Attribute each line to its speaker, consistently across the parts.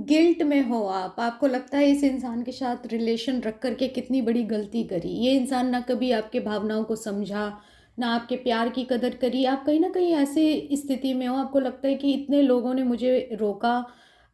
Speaker 1: Guilt में हो आप, आपको लगता है इस इंसान के साथ रिलेशन रख कर के कितनी बड़ी गलती करी, ये इंसान ना कभी आपके भावनाओं को समझा, ना आपके प्यार की कदर करी, आप कहीं ना कहीं ऐसे स्थिति में हो, आपको लगता है कि इतने लोगों ने मुझे रोका,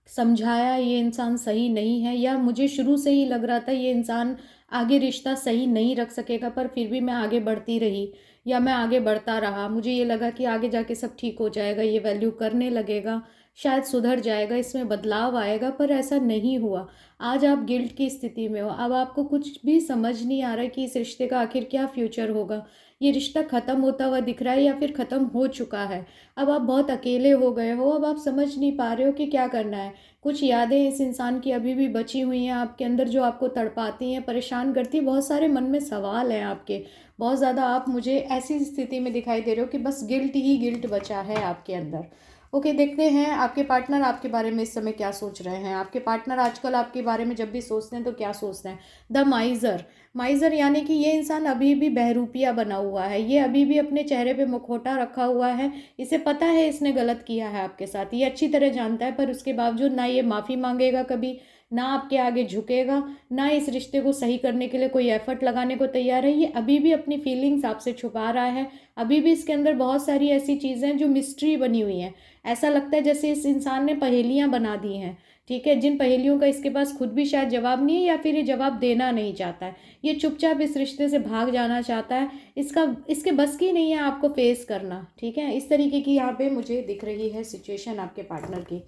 Speaker 1: समझाया, ये इंसान सही नहीं है, या मुझे शुरू से ही लग रहा था ये इंसान आगे रिश्ता सही नहीं रख सकेगा, पर फिर भी मैं आगे बढ़ती रही, या मैं आगे बढ़ता रहा, मुझे ये लगा कि आगे जाके सब ठीक हो जाएगा, ये वैल्यू करने लगेगा, शायद सुधर जाएगा, इसमें बदलाव आएगा, पर ऐसा नहीं हुआ। आज आप गिल्ट की स्थिति में हो, अब आपको कुछ भी समझ नहीं आ रहा है कि इस रिश्ते का आखिर क्या फ्यूचर होगा, ये रिश्ता ख़त्म होता हुआ दिख रहा है या फिर ख़त्म हो चुका है। अब आप बहुत अकेले हो गए हो, अब आप समझ नहीं पा रहे हो कि क्या करना है। कुछ यादें इस इंसान की अभी भी बची हुई हैं आपके अंदर, जो आपको तड़पाती हैं, परेशान करती हैं, बहुत सारे मन में सवाल हैं आपके, बहुत ज़्यादा आप मुझे ऐसी स्थिति में दिखाई दे रहे हो कि बस गिल्ट ही गिल्ट बचा है आपके अंदर। ओके, देखते हैं आपके पार्टनर आपके बारे में इस समय क्या सोच रहे हैं। आपके पार्टनर आजकल आपके बारे में जब भी सोचते हैं तो क्या सोचते हैं? द माइज़र, माइज़र यानी कि ये इंसान अभी भी बहरूपिया बना हुआ है, ये अभी भी अपने चेहरे पे मुखौटा रखा हुआ है, इसे पता है इसने गलत किया है आपके साथ, ये अच्छी तरह जानता है, पर उसके बावजूद ना ये माफ़ी मांगेगा कभी, ना आपके आगे झुकेगा, ना इस रिश्ते को सही करने के लिए कोई एफर्ट लगाने को तैयार है, ये अभी भी अपनी फीलिंग्स आपसे छुपा रहा है, अभी भी इसके अंदर बहुत सारी ऐसी चीज़ें हैं जो मिस्ट्री बनी हुई हैं। ऐसा लगता है जैसे इस इंसान ने पहेलियां बना दी हैं, ठीक है, जिन पहेलियों का इसके पास खुद भी शायद जवाब नहीं है, या फिर ये जवाब देना नहीं चाहता है, ये चुपचाप इस रिश्ते से भाग जाना चाहता है, इसका इसके बस की नहीं है आपको फेस करना, ठीक है। इस तरीके की यहाँ पे मुझे दिख रही है सिचुएशन आपके पार्टनर की।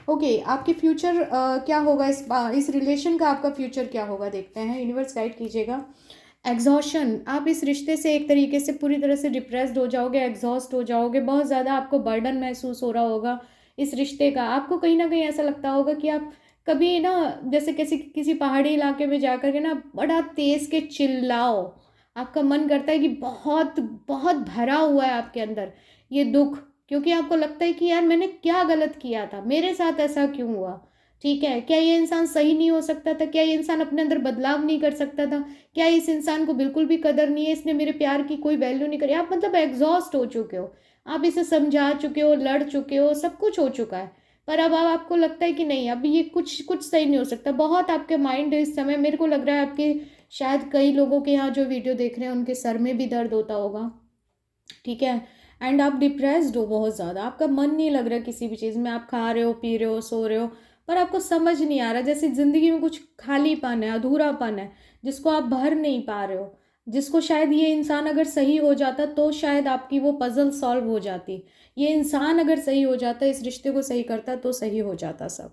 Speaker 1: ओके, आपके फ्यूचर क्या होगा, इस रिलेशन का आपका फ्यूचर क्या होगा, देखते हैं, यूनिवर्स गाइड कीजिएगा। एग्जॉशन, आप इस रिश्ते से एक तरीके से पूरी तरह से डिप्रेस्ड हो जाओगे, एग्जॉस्ट हो जाओगे, बहुत ज़्यादा आपको बर्डन महसूस हो रहा होगा इस रिश्ते का, आपको कहीं ना कहीं ऐसा लगता होगा कि आप कभी ना, जैसे किसी किसी पहाड़ी इलाके में जाकर के ना बड़ा तेज के चिल्लाओ, आपका मन करता है कि बहुत बहुत भरा हुआ है आपके अंदर ये दुख, क्योंकि आपको लगता है कि यार मैंने क्या गलत किया था, मेरे साथ ऐसा क्यों हुआ, ठीक है, क्या ये इंसान सही नहीं हो सकता था, क्या ये इंसान अपने अंदर बदलाव नहीं कर सकता था, क्या इस इंसान को बिल्कुल भी कदर नहीं है, इसने मेरे प्यार की कोई वैल्यू नहीं करी, आप मतलब एग्जॉस्ट हो चुके हो, आप इसे समझा चुके हो, लड़ चुके हो, सब कुछ हो चुका है, पर अब आपको लगता है कि नहीं, अब ये कुछ कुछ सही नहीं हो सकता, बहुत आपके माइंड इस समय, मेरे को लग रहा है आपके, शायद कई लोगों के यहाँ जो वीडियो देख रहे हैं उनके सर में भी दर्द होता होगा, ठीक है। एंड आप डिप्रेस्ड हो बहुत ज़्यादा, आपका मन नहीं लग रहा किसी भी चीज़ में, आप खा रहे हो, पी रहे हो, सो रहे हो, पर आपको समझ नहीं आ रहा, जैसे ज़िंदगी में कुछ खालीपन है, अधूरापन है, जिसको आप भर नहीं पा रहे हो, जिसको शायद ये इंसान अगर सही हो जाता तो शायद आपकी वो पजल सॉल्व हो जाती, ये इंसान अगर सही हो जाता, इस रिश्ते को सही करता तो सही हो जाता सब।